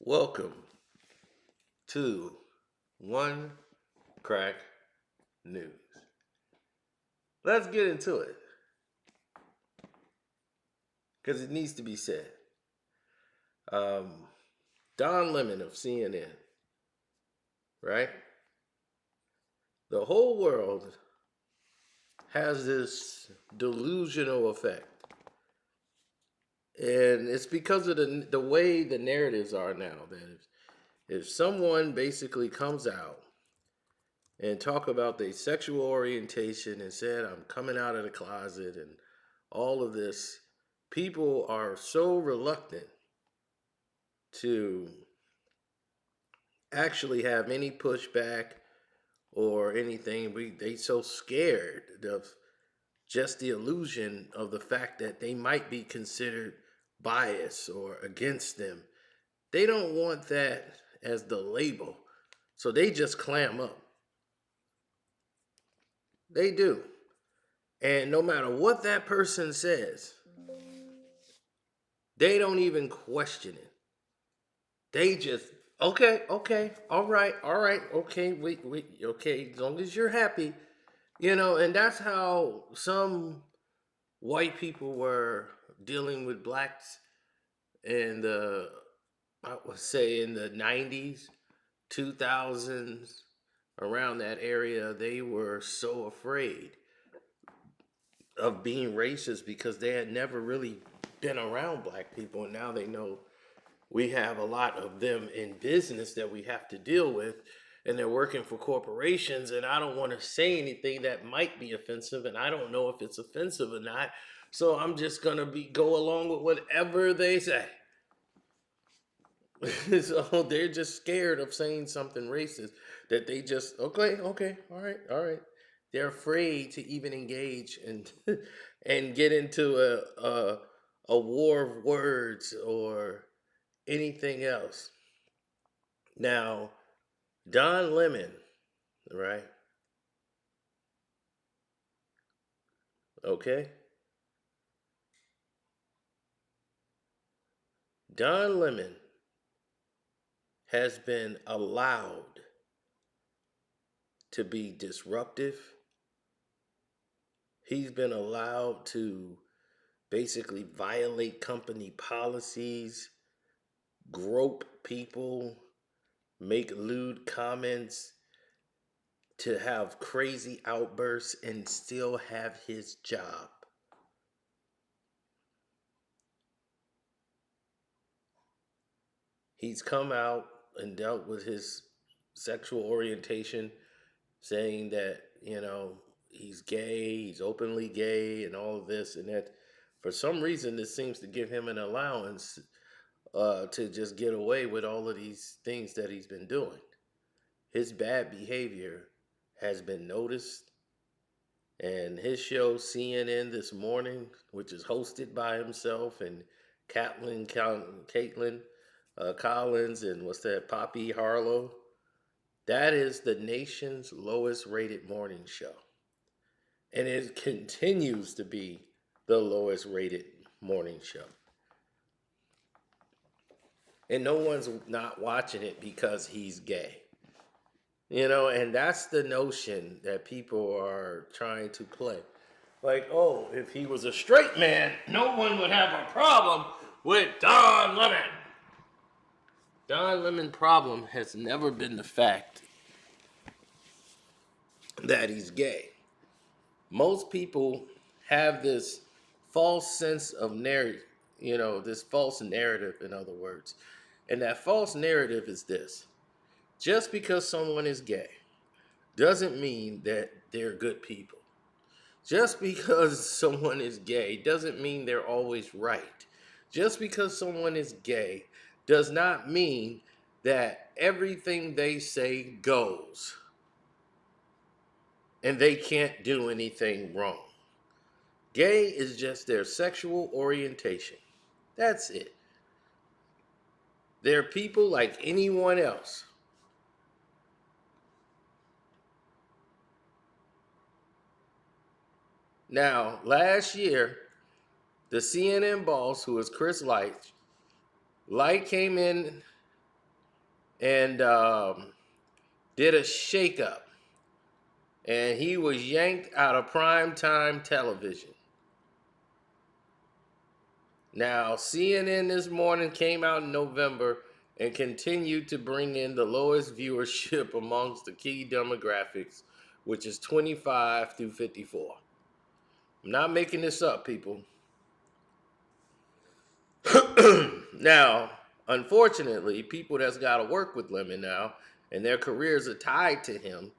Welcome to One Crack News. Let's get into it because it needs to be said. Um, Don Lemon of CNN, right? The whole world has this delusional effect. And it's because of the way the narratives are now. That if someone basically comes out and talk about their sexual orientation and said, I'm coming out of the closet and all of this, people are so reluctant to actually have any pushback or anything. They so scared of just the illusion of the fact that they might be considered biased or against them. They don't want that as the label. So they just clam up. They do. And no matter what that person says, they don't even question it. They just, okay, all right, okay, wait, okay, as long as you're happy, and that's how some white people were dealing with blacks in I would say in the 90s, 2000s, around that area. They were so afraid of being racist because they had never really been around black people, and now they know we have a lot of them in business that we have to deal with, and they're working for corporations. And I don't want to say anything that might be offensive, and I don't know if it's offensive or not, so I'm just gonna be go along with whatever they say. So they're just scared of saying something racist, that they just, okay, all right. They're afraid to even engage and and get into a war of words or anything else. Now, Don Lemon, right? Okay. Don Lemon has been allowed to be disruptive. He's been allowed to basically violate company policies, grope people, make lewd comments, to have crazy outbursts and still have his job. He's come out and dealt with his sexual orientation, saying that, he's gay, he's openly gay, and all of this, and that for some reason this seems to give him an allowance to just get away with all of these things that he's been doing. His bad behavior has been noticed, and his show CNN this morning, which is hosted by himself and Caitlin Collins, and what's that, Poppy Harlow, that is the nation's lowest rated morning show. And it continues to be the lowest rated morning show. And no one's not watching it because he's gay. And that's the notion that people are trying to play. Like, oh, if he was a straight man, no one would have a problem with Don Lemon. Don Lemon problem has never been the fact that he's gay. Most people have this false sense of narrative, this false narrative, in other words. And that false narrative is this: just because someone is gay doesn't mean that they're good people. Just because someone is gay doesn't mean they're always right. Just because someone is gay does not mean that everything they say goes and they can't do anything wrong. Gay is just their sexual orientation. That's it. They're people like anyone else. Now, last year, the CNN boss, who was Chris Light came in and did a shakeup, and he was yanked out of primetime television. Now, CNN this morning came out in November and continued to bring in the lowest viewership amongst the key demographics, which is 25 through 54. I'm not making this up, people. Now, unfortunately, people that's got to work with Lemon now and their careers are tied to him,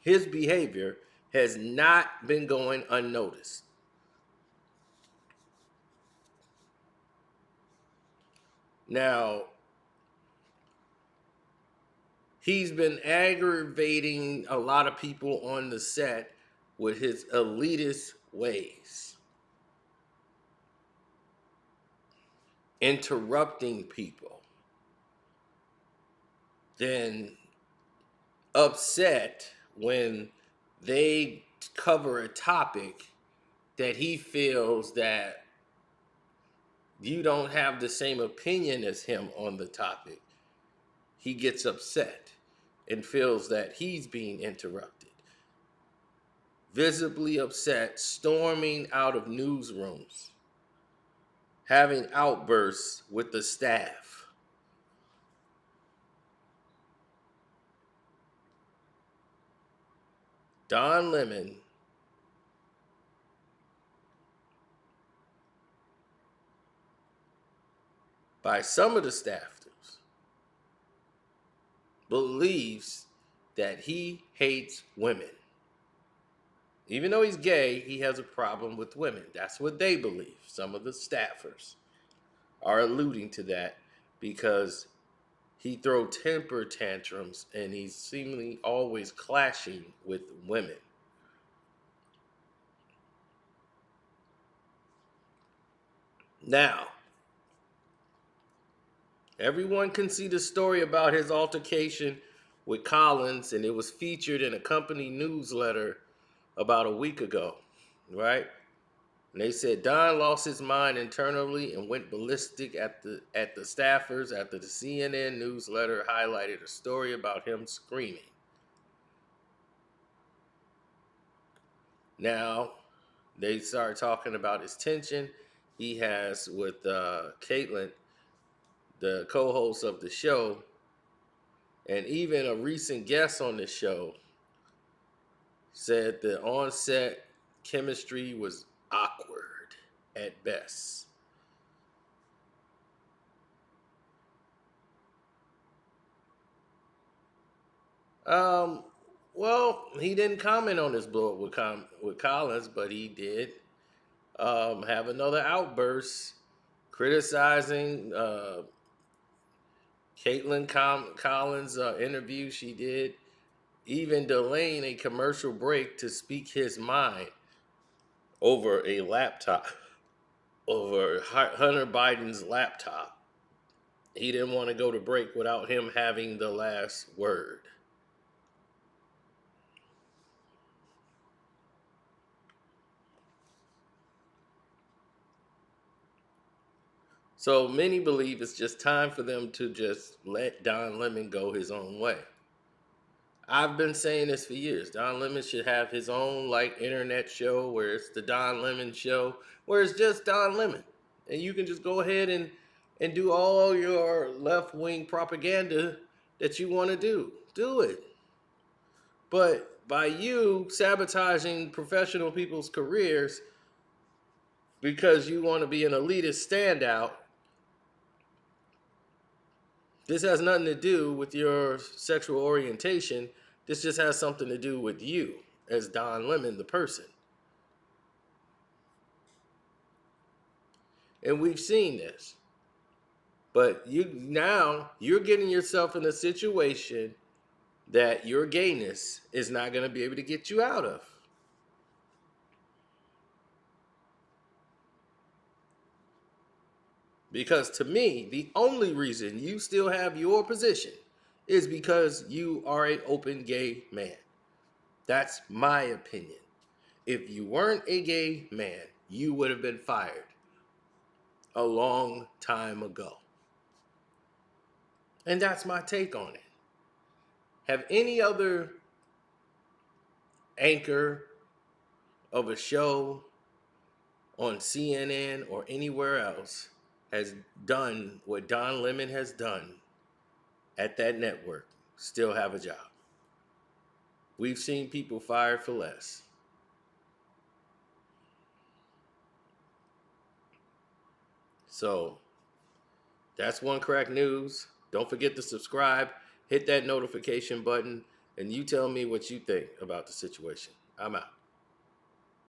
his behavior has not been going unnoticed. Now, he's been aggravating a lot of people on the set with his elitist ways, interrupting people, then upset when they cover a topic that he feels that you don't have the same opinion as him on the topic. He gets upset and feels that he's being interrupted. Visibly upset, storming out of newsrooms, having outbursts with the staff. Don Lemon by some of the staffers believes that he hates women. Even though he's gay, he has a problem with women. That's what they believe. Some of the staffers are alluding to that because he throw temper tantrums and he's seemingly always clashing with women. Now, everyone can see the story about his altercation with Collins, and it was featured in a company newsletter about a week ago, right? And they said Don lost his mind internally and went ballistic at the staffers after the CNN newsletter highlighted a story about him screaming. Now, they start talking about his tension he has with Caitlyn, the co-host of the show, and even a recent guest on the show said the on-set chemistry was awkward at best. Um, well, he didn't comment on his blow up with Collins, but he did have another outburst criticizing Collins' interview she did, even delaying a commercial break to speak his mind over a laptop, over Hunter Biden's laptop. He didn't want to go to break without him having the last word. So many believe it's just time for them to just let Don Lemon go his own way. I've been saying this for years. Don Lemon should have his own like internet show where it's the Don Lemon show, where it's just Don Lemon. And you can just go ahead and do all your left wing propaganda that you want to do. Do it. But by you sabotaging professional people's careers because you want to be an elitist standout, this has nothing to do with your sexual orientation. This just has something to do with you as Don Lemon, the person. And we've seen this. But you're getting yourself in a situation that your gayness is not going to be able to get you out of. Because to me, the only reason you still have your position is because you are an open gay man. That's my opinion. If you weren't a gay man, you would have been fired a long time ago. And that's my take on it. Have any other anchor of a show on CNN or anywhere else has done what Don Lemon has done at that network still have a job? We've seen people fired for less. So that's One Crack News. Don't forget to subscribe, hit that notification button, and you tell me what you think about the situation. I'm out.